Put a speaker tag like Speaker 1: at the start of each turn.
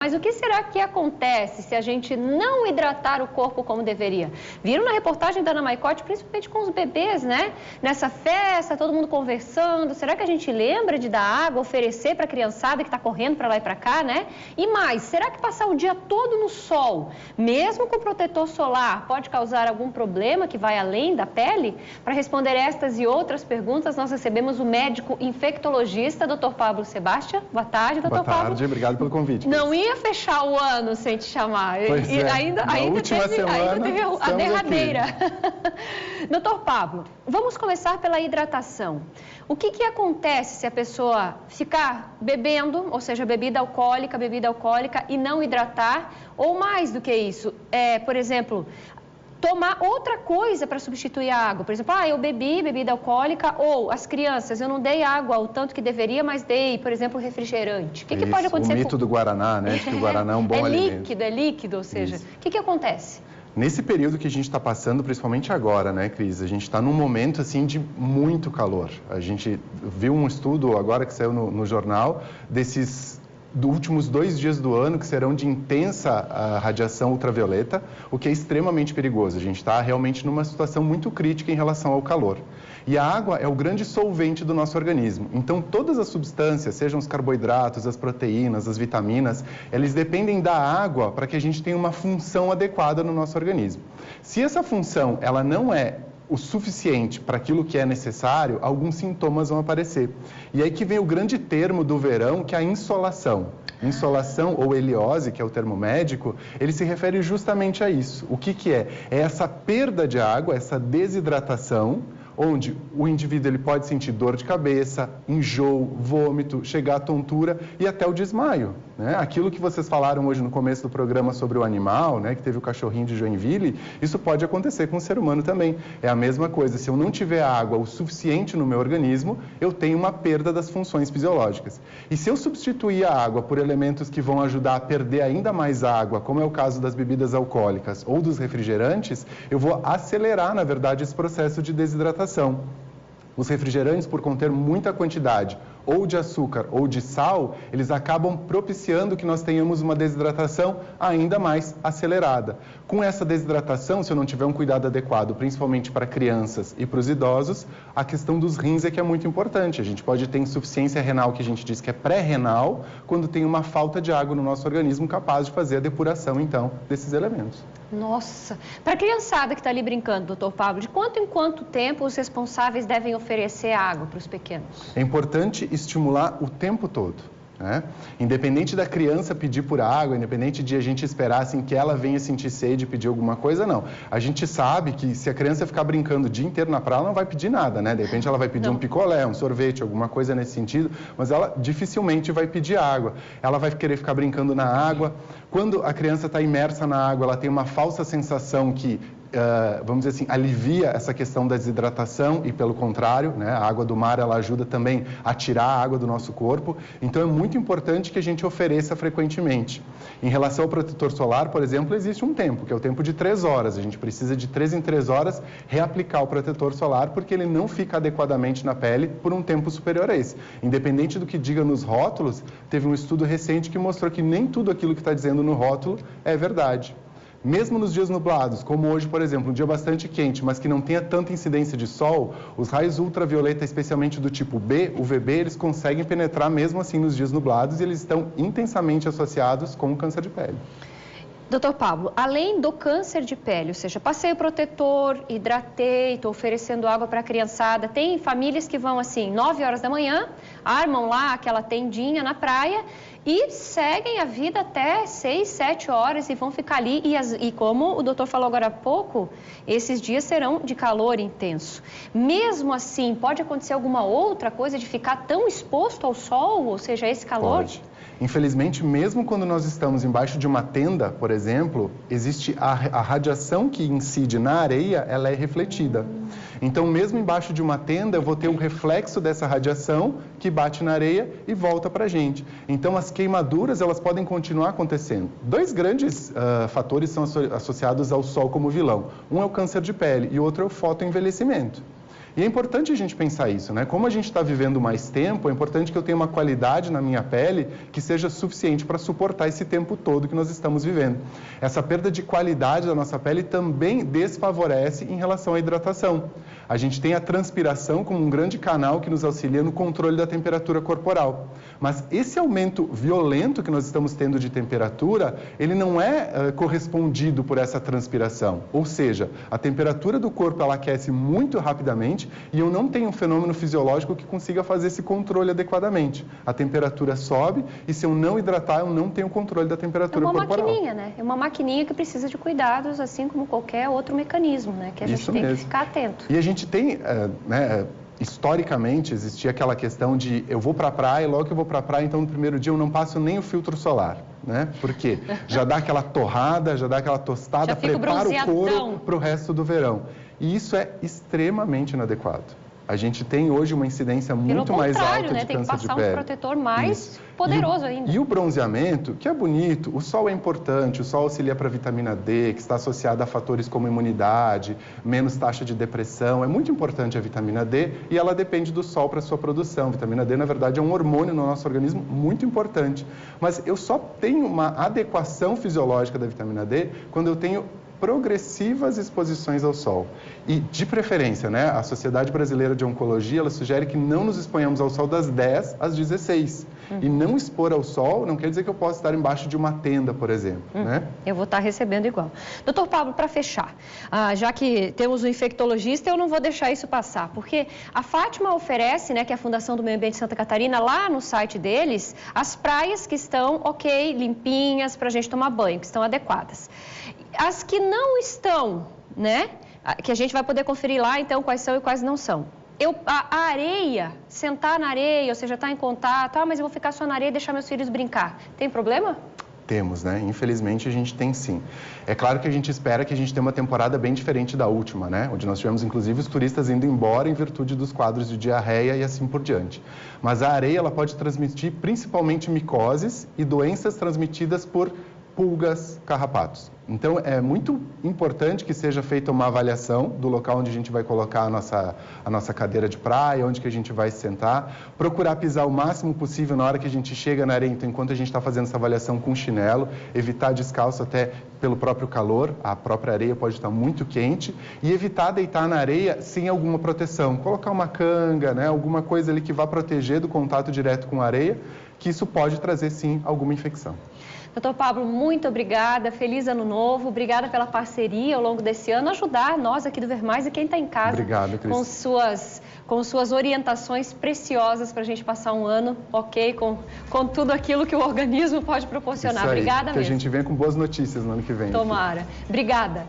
Speaker 1: Mas o que será que acontece se a gente não hidratar o corpo como deveria? Viram na reportagem da Ana Maicotti, principalmente com os bebês, né? Nessa festa, todo mundo conversando. Será que a gente lembra de dar água, oferecer para a criançada que está correndo para lá e para cá, né? E mais, será que passar o dia todo no sol, mesmo com protetor solar, pode causar algum problema que vai além da pele? Para responder estas e outras perguntas, nós recebemos o médico infectologista, Dr. Pablo Sebastião. Boa tarde, Dr. Pablo.
Speaker 2: Boa tarde, obrigado pelo convite.
Speaker 1: Não ia fechar o ano sem te chamar.
Speaker 2: Pois é.
Speaker 1: Ainda teve a derradeira. Doutor Pablo, vamos começar pela hidratação. O que acontece se a pessoa ficar bebendo, ou seja, bebida alcoólica e não hidratar? Ou mais do que isso, por exemplo, tomar outra coisa para substituir a água. Por exemplo, eu bebi bebida alcoólica, ou as crianças, eu não dei água o tanto que deveria, mas dei, por exemplo, refrigerante. O que pode acontecer?
Speaker 2: O mito do Guaraná, né? De que o Guaraná é um bom alimento.
Speaker 1: É líquido, ou seja, o que acontece?
Speaker 2: Nesse período que a gente está passando, principalmente agora, né, Cris? A gente está num momento, assim, de muito calor. A gente viu um estudo agora que saiu no jornal dos últimos 2 dias do ano, que serão de intensa radiação ultravioleta, o que é extremamente perigoso. A gente está realmente numa situação muito crítica em relação ao calor. E a água é o grande solvente do nosso organismo. Então, todas as substâncias, sejam os carboidratos, as proteínas, as vitaminas, eles dependem da água para que a gente tenha uma função adequada no nosso organismo. Se essa função ela não é o suficiente para aquilo que é necessário, alguns sintomas vão aparecer. E aí que vem o grande termo do verão, que é a insolação. Insolação ou heliose, que é o termo médico, ele se refere justamente a isso. O que é? É essa perda de água, essa desidratação, onde o indivíduo ele pode sentir dor de cabeça, enjoo, vômito, chegar à tontura e até o desmaio, né? Aquilo que vocês falaram hoje no começo do programa sobre o animal, né, que teve o cachorrinho de Joinville, isso pode acontecer com o ser humano também. É a mesma coisa, se eu não tiver água o suficiente no meu organismo, eu tenho uma perda das funções fisiológicas. E se eu substituir a água por elementos que vão ajudar a perder ainda mais água, como é o caso das bebidas alcoólicas ou dos refrigerantes, eu vou acelerar, na verdade, esse processo de desidratação. Os refrigerantes, por conter muita quantidade ou de açúcar ou de sal, eles acabam propiciando que nós tenhamos uma desidratação ainda mais acelerada. Com essa desidratação, se eu não tiver um cuidado adequado, principalmente para crianças e para os idosos, a questão dos rins é que é muito importante. A gente pode ter insuficiência renal, que a gente diz que é pré-renal, quando tem uma falta de água no nosso organismo capaz de fazer a depuração, então, desses elementos.
Speaker 1: Nossa! Para a criançada que está ali brincando, doutor Pablo, de quanto em quanto tempo os responsáveis devem oferecer água para os pequenos?
Speaker 2: É importante estimular o tempo todo, né? Independente da criança pedir por água, independente de a gente esperar assim, que ela venha sentir sede e pedir alguma coisa, não. A gente sabe que se a criança ficar brincando o dia inteiro na praia, ela não vai pedir nada, né? De repente ela vai pedir um picolé, um sorvete, alguma coisa nesse sentido, mas ela dificilmente vai pedir água. Ela vai querer ficar brincando na água. Quando a criança está imersa na água, ela tem uma falsa sensação que vamos dizer assim, alivia essa questão da desidratação e, pelo contrário, né, a água do mar ela ajuda também a tirar a água do nosso corpo. Então, é muito importante que a gente ofereça frequentemente. Em relação ao protetor solar, por exemplo, existe um tempo, que é o tempo de 3 horas. A gente precisa de 3 em 3 horas reaplicar o protetor solar, porque ele não fica adequadamente na pele por um tempo superior a esse. Independente do que diga nos rótulos, teve um estudo recente que mostrou que nem tudo aquilo que está dizendo no rótulo é verdade. Mesmo nos dias nublados, como hoje, por exemplo, um dia bastante quente, mas que não tenha tanta incidência de sol, os raios ultravioleta, especialmente do tipo B, UVB, eles conseguem penetrar mesmo assim nos dias nublados e eles estão intensamente associados com o câncer de pele.
Speaker 1: Doutor Pablo, além do câncer de pele, ou seja, passei o protetor, hidratei, estou oferecendo água para a criançada, tem famílias que vão assim, 9 horas da manhã, armam lá aquela tendinha na praia e seguem a vida até 6, 7 horas e vão ficar ali. E como o doutor falou agora há pouco, esses dias serão de calor intenso. Mesmo assim, pode acontecer alguma outra coisa de ficar tão exposto ao sol, ou seja, esse calor?
Speaker 2: Pode. Infelizmente, mesmo quando nós estamos embaixo de uma tenda, por exemplo, existe a radiação que incide na areia, ela é refletida. Então, mesmo embaixo de uma tenda, eu vou ter um reflexo dessa radiação que bate na areia e volta para a gente. Então, as queimaduras, elas podem continuar acontecendo. 2 grandes fatores são associados ao sol como vilão. Um é o câncer de pele e o outro é o fotoenvelhecimento. E é importante a gente pensar isso, né? Como a gente está vivendo mais tempo, é importante que eu tenha uma qualidade na minha pele que seja suficiente para suportar esse tempo todo que nós estamos vivendo. Essa perda de qualidade da nossa pele também desfavorece em relação à hidratação. A gente tem a transpiração como um grande canal que nos auxilia no controle da temperatura corporal. Mas esse aumento violento que nós estamos tendo de temperatura, ele não é correspondido por essa transpiração. Ou seja, a temperatura do corpo ela aquece muito rapidamente e eu não tenho um fenômeno fisiológico que consiga fazer esse controle adequadamente. A temperatura sobe e se eu não hidratar, eu não tenho controle da temperatura corporal.
Speaker 1: É uma maquininha, né? É uma maquininha que precisa de cuidados, assim como qualquer outro mecanismo, né? Que a gente tem que ficar atento.
Speaker 2: E a gente tem, historicamente, existia aquela questão de eu vou para a praia, logo que eu vou para a praia, então no primeiro dia eu não passo nem o filtro solar, né? Porque já dá aquela torrada, já dá aquela tostada, prepara o couro para o resto do verão. E isso é extremamente inadequado. A gente tem hoje uma incidência muito mais alta de câncer de pele.
Speaker 1: Tem que passar um protetor mais poderoso ainda.
Speaker 2: E o bronzeamento, que é bonito, o sol é importante, o sol auxilia para a vitamina D, que está associada a fatores como imunidade, menos taxa de depressão. É muito importante a vitamina D e ela depende do sol para a sua produção. A vitamina D, na verdade, é um hormônio no nosso organismo muito importante. Mas eu só tenho uma adequação fisiológica da vitamina D quando eu tenho progressivas exposições ao sol. E, de preferência, né, a Sociedade Brasileira de Oncologia, ela sugere que não nos exponhamos ao sol das 10 às 16. E não expor ao sol não quer dizer que eu possa estar embaixo de uma tenda, por exemplo. Né?
Speaker 1: Eu vou estar recebendo igual. Doutor Pablo, para fechar, já que temos um infectologista, eu não vou deixar isso passar, porque a Fátima oferece, né, que é a Fundação do Meio Ambiente de Santa Catarina, lá no site deles, as praias que estão ok, limpinhas, para a gente tomar banho, que estão adequadas. As que não estão, né, que a gente vai poder conferir lá, então, quais são e quais não são. A areia, sentar na areia, ou seja, estar em contato, mas eu vou ficar só na areia e deixar meus filhos brincar. Tem problema?
Speaker 2: Temos, né? Infelizmente a gente tem sim. É claro que a gente espera que a gente tenha uma temporada bem diferente da última, né? Onde nós tivemos inclusive os turistas indo embora em virtude dos quadros de diarreia e assim por diante. Mas a areia ela pode transmitir principalmente micoses e doenças transmitidas por pulgas, carrapatos. Então, é muito importante que seja feita uma avaliação do local onde a gente vai colocar a nossa cadeira de praia, onde que a gente vai se sentar, procurar pisar o máximo possível na hora que a gente chega na areia, então, enquanto a gente está fazendo essa avaliação com chinelo, evitar descalço até pelo próprio calor, a própria areia pode estar muito quente, e evitar deitar na areia sem alguma proteção, colocar uma canga, né, alguma coisa ali que vá proteger do contato direto com a areia, que isso pode trazer sim alguma infecção.
Speaker 1: Doutor Pablo, muito obrigada, feliz ano novo, obrigada pela parceria ao longo desse ano, ajudar nós aqui do Ver Mais e quem está em casa.
Speaker 2: Obrigado, Cris.
Speaker 1: Com suas orientações preciosas para a gente passar um ano, ok, com tudo aquilo que o organismo pode proporcionar.
Speaker 2: Isso aí,
Speaker 1: obrigada mesmo.
Speaker 2: Que a gente venha com boas notícias no ano que vem.
Speaker 1: Tomara. Obrigada.